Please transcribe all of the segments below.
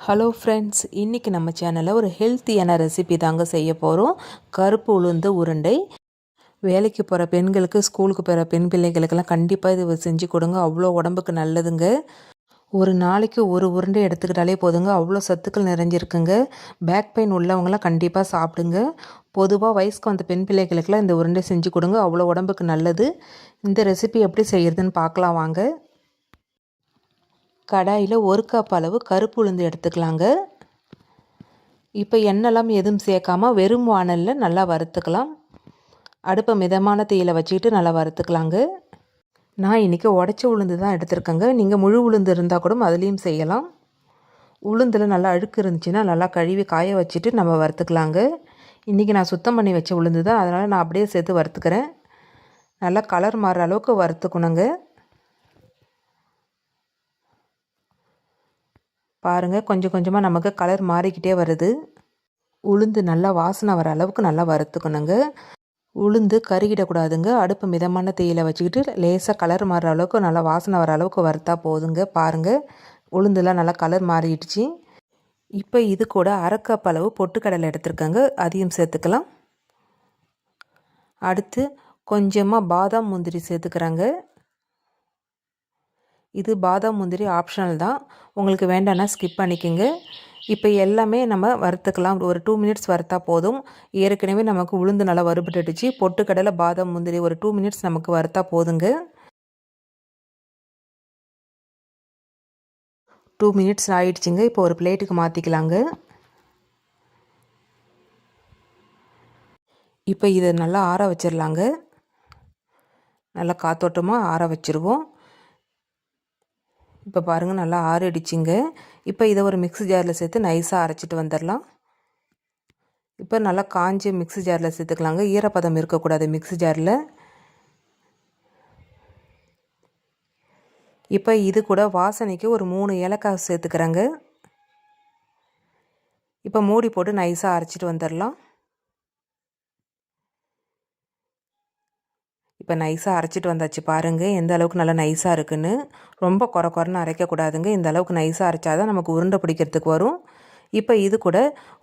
Hello friends, இன்றைக்கி நம்ம சேனலில் ஒரு ஹெல்த்தியான ரெசிபி தாங்க செய்ய போகிறோம். கருப்பு உளுந்து உருண்டை. வேலைக்கு போகிற பெண்களுக்கு, ஸ்கூலுக்கு போகிற பெண் பிள்ளைகளுக்கெல்லாம் கண்டிப்பாக இது செஞ்சு கொடுங்க. அவ்வளோ உடம்புக்கு நல்லதுங்க. ஒரு நாளைக்கு ஒரு உருண்டை எடுத்துக்கிட்டாலே போதுங்க, அவ்வளோ சத்துக்கள் நிறைஞ்சிருக்குங்க. பேக் பெயின் உள்ளவங்களாம் கண்டிப்பாக சாப்பிடுங்க. பொதுவாக வயசுக்கு வந்த பெண் பிள்ளைகளுக்கெல்லாம் இந்த உருண்டை செஞ்சு கொடுங்க, அவ்வளோ உடம்புக்கு நல்லது. இந்த ரெசிபி எப்படி செய்கிறதுன்னு பார்க்கலாம் வாங்க. கடாயில் ஒரு கப் அளவு கருப்பு உளுந்து எடுத்துக்கலாங்க. இப்போ எண்ணெய்லாம் எதுவும் சேர்க்காமல் வெறும் வாணலில் நல்லா வறுத்துக்கலாம். அடுப்பை மிதமான தீயில் வச்சுக்கிட்டு நல்லா வறுத்துக்கலாங்க. நான் இன்றைக்கி உடச்ச உளுந்து தான் எடுத்துருக்கேங்க. நீங்கள் முழு உளுந்து இருந்தால் கூட அதுலேயும் செய்யலாம். உளுந்தில் நல்லா அழுக்கு இருந்துச்சுன்னா நல்லா கழுவி காய வச்சுட்டு நம்ம வறுத்துக்கலாங்க. இன்றைக்கி நான் சுத்தம் பண்ணி வச்ச உளுந்து தான், அதனால் நான் அப்படியே சேர்த்து வறுத்துக்கிறேன். நல்லா கலர் மாறுற அளவுக்கு வறுத்துக்கணுங்க. பாருங்கள், கொஞ்சம் கொஞ்சமாக நமக்கு கலர் மாறிக்கிட்டே வருது. உளுந்து நல்லா வாசனை வர அளவுக்கு நல்லா வறுத்துக்கணுங்க. உளுந்து கருகிடக்கூடாதுங்க. அடுப்பு மிதமான தீயில் வச்சுக்கிட்டு லேசாக கலர் மாறுற அளவுக்கு நல்லா வாசனை வர அளவுக்கு வறுத்தா போதுங்க. பாருங்கள், உளுந்துலாம் நல்லா கலர் மாறிடுச்சு. இப்போ இது கூட அரை கப் அளவு பொட்டுக்கடலை எடுத்துருக்கேங்க, அதையும் சேர்த்துக்கலாம். அடுத்து கொஞ்சமாக பாதாம் முந்திரி சேர்த்துக்கிறாங்க. இது பாதாம் முந்திரி ஆப்ஷனல் தான், உங்களுக்கு வேண்டாம்னா ஸ்கிப் பண்ணிக்கோங்க. இப்போ எல்லாமே நம்ம வறுத்துக்கலாம். ஒரு 2 மினிட்ஸ் வறுத்தா போதும். ஏற்கனவே நமக்கு உளுந்து நல்லா வறுபட்டுடுச்சு. பொட்டுக்கடலை, பாதாம் முந்திரி ஒரு 2 மினிட்ஸ் நமக்கு வறுத்தா போதுங்க. 2 மினிட்ஸ் ஆயிடுச்சுங்க. இப்போ ஒரு பிளேட்டுக்கு மாற்றிக்கலாங்க. இப்போ இதை நல்லா ஆற வச்சிடலாங்க. நல்லா காத்தோட்டமாக ஆற வச்சுருவோம். இப்போ பாருங்கள், நல்லா ஆறிடுச்சிங்க. இப்போ இதை ஒரு மிக்ஸி ஜாரில் சேர்த்து நைஸாக அரைச்சிட்டு வந்துடலாம். இப்போ நல்லா காஞ்சி மிக்ஸி ஜாரில் சேர்த்துக்கலாங்க. ஈரப்பதம் இருக்கக்கூடாது மிக்ஸி ஜாரில். இப்போ இது கூட வாசனைக்கு ஒரு 3 ஏலக்காய் சேர்த்துக்கிறேங்க. இப்போ மூடி போட்டு நைஸாக அரைச்சிட்டு வந்துடலாம். இப்போ நைஸாக அரைச்சிட்டு வந்தாச்சு. பாருங்கள் எந்த அளவுக்கு நல்லா நைஸாக இருக்குன்னு. ரொம்ப குறைன்னு அரைக்கக்கூடாதுங்க. இந்த அளவுக்கு நைஸாக அரைச்சாதான் நமக்கு உருண்டை பிடிக்கிறதுக்கு வரும். இப்போ இது கூட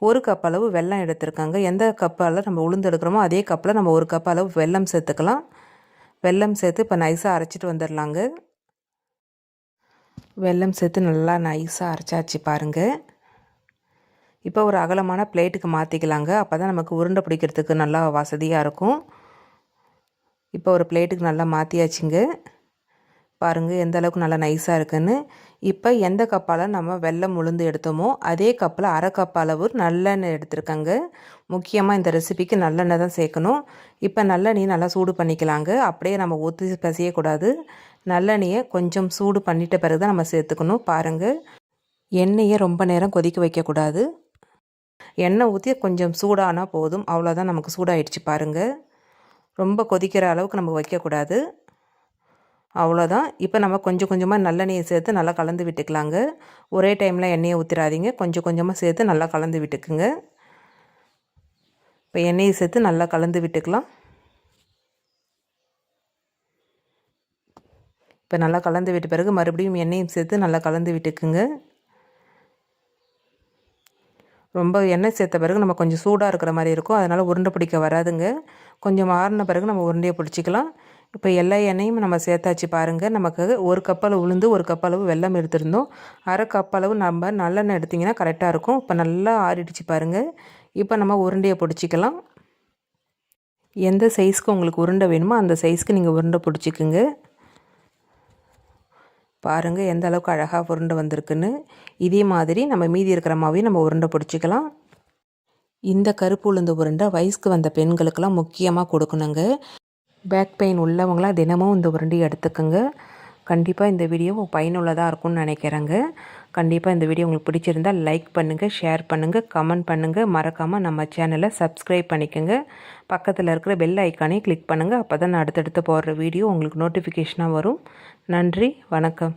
ஒரு கப் அளவு வெல்லம் எடுத்துருக்காங்க. எந்த கப்பால் நம்ம உளுந்து எடுக்கிறோமோ அதே கப்பில் நம்ம ஒரு கப் அளவு வெல்லம் சேர்த்துக்கலாம். வெல்லம் சேர்த்து இப்போ நைஸாக அரைச்சிட்டு வந்துடலாங்க. வெல்லம் சேர்த்து நல்லா நைஸாக அரைச்சாச்சு பாருங்கள். இப்போ ஒரு அகலமான பிளேட்டுக்கு மாற்றிக்கலாங்க. அப்போ தான் நமக்கு உருண்டை பிடிக்கிறதுக்கு நல்லா வசதியாக இருக்கும். இப்போ ஒரு பிளேட்டுக்கு நல்லா மாற்றியாச்சுங்க. பாருங்கள் எந்த அளவுக்கு நல்லா நைஸாக இருக்குன்னு. இப்போ எந்த கப்பால் நம்ம வெல்லம் உளுந்து எடுத்தோமோ அதே கப்பில் அரை கப் அளவு நல்லெண்ணெய் எடுத்துருக்கேங்க. முக்கியமாக இந்த ரெசிபிக்கு நல்லெண்ணெய் தான் சேர்க்கணும். இப்போ நல்லெண்ணெய் நல்லா சூடு பண்ணிக்கலாங்க. அப்படியே நம்ம ஊற்றி பிசையக்கூடாது. நல்லெண்ணெயை கொஞ்சம் சூடு பண்ணிட்ட பிறகு தான் நம்ம சேர்த்துக்கணும். பாருங்கள், எண்ணெயை ரொம்ப நேரம் கொதிக்க வைக்கக்கூடாது. எண்ணெய் ஊற்றி கொஞ்சம் சூடானால் போதும். அவ்வளோதான், நமக்கு சூடாயிடுச்சு பாருங்கள். ரொம்ப கொதிக்கிற அளவுக்கு நம்ம வைக்கக்கூடாது. அவ்வளோதான். இப்போ நம்ம கொஞ்சம் கொஞ்சமாக நல்லெண்ணெயை சேர்த்து நல்லா கலந்து விட்டுக்கலாங்க. ஒரே டைமில் எண்ணெயை ஊற்றிடாதீங்க. கொஞ்சம் கொஞ்சமாக சேர்த்து நல்லா கலந்து விட்டுக்குங்க. இப்போ எண்ணெயை சேர்த்து நல்லா கலந்து விட்டுக்கலாம். இப்போ நல்லா கலந்து விட்ட பிறகு மறுபடியும் எண்ணெயும் சேர்த்து நல்லா கலந்து விட்டுக்குங்க. ரொம்ப எண்ணெய் சேர்த்த பிறகு நம்ம கொஞ்சம் சூடாக இருக்கிற மாதிரி இருக்கும். அதனால் உருண்டை பிடிக்க வராதுங்க. கொஞ்சம் மாறின பிறகு நம்ம உருண்டையை பிடிச்சிக்கலாம். இப்போ எல்லா எண்ணெயும் நம்ம சேர்த்தாச்சு பாருங்கள். நமக்கு ஒரு கப்பளவு உளுந்து ஒரு கப்பளவு வெல்லம் எடுத்திருந்தோம். அரை கப்பளவு நம்ம நல்லெண்ணெய் எடுத்திங்கன்னா கரெக்டாக இருக்கும். இப்போ நல்லா ஆறிடுச்சு பாருங்கள். இப்போ நம்ம உருண்டையை பிடிச்சிக்கலாம். எந்த சைஸ்க்கு உங்களுக்கு உருண்டை வேணுமோ அந்த சைஸ்க்கு நீங்கள் உருண்டை பிடிச்சிக்குங்க. பாருங்கள் எந்த அளவுக்கு அழகாக உருண்டை வந்திருக்குன்னு. இதே மாதிரி நம்ம மீதி இருக்கிற மாவையும் நம்ம உருண்டை பிடிச்சிக்கலாம். இந்த கருப்பு உளுந்து உருண்டை வயசுக்கு வந்த பெண்களுக்கெல்லாம் முக்கியமாக கொடுக்கணுங்க. பேக் பெயின் உள்ளவங்களாம் தினமும் இந்த உருண்டையை எடுத்துக்கோங்க. கண்டிப்பாக இந்த வீடியோ பயனுள்ளதாக இருக்கும்னு நினைக்கிறேங்க. கண்டிப்பாக இந்த வீடியோ உங்களுக்கு பிடிச்சிருந்தால் லைக் பண்ணுங்கள், ஷேர் பண்ணுங்கள், கமெண்ட் பண்ணுங்கள். மறக்காமல் நம்ம சேனலை சப்ஸ்கிரைப் பண்ணிக்கோங்க. பக்கத்தில் இருக்கிற பெல் ஐக்கானையும் கிளிக் பண்ணுங்கள். அப்போ தான் நான் அடுத்தடுத்து போடுற வீடியோ உங்களுக்கு நோட்டிஃபிகேஷனாக வரும். நன்றி, வணக்கம்.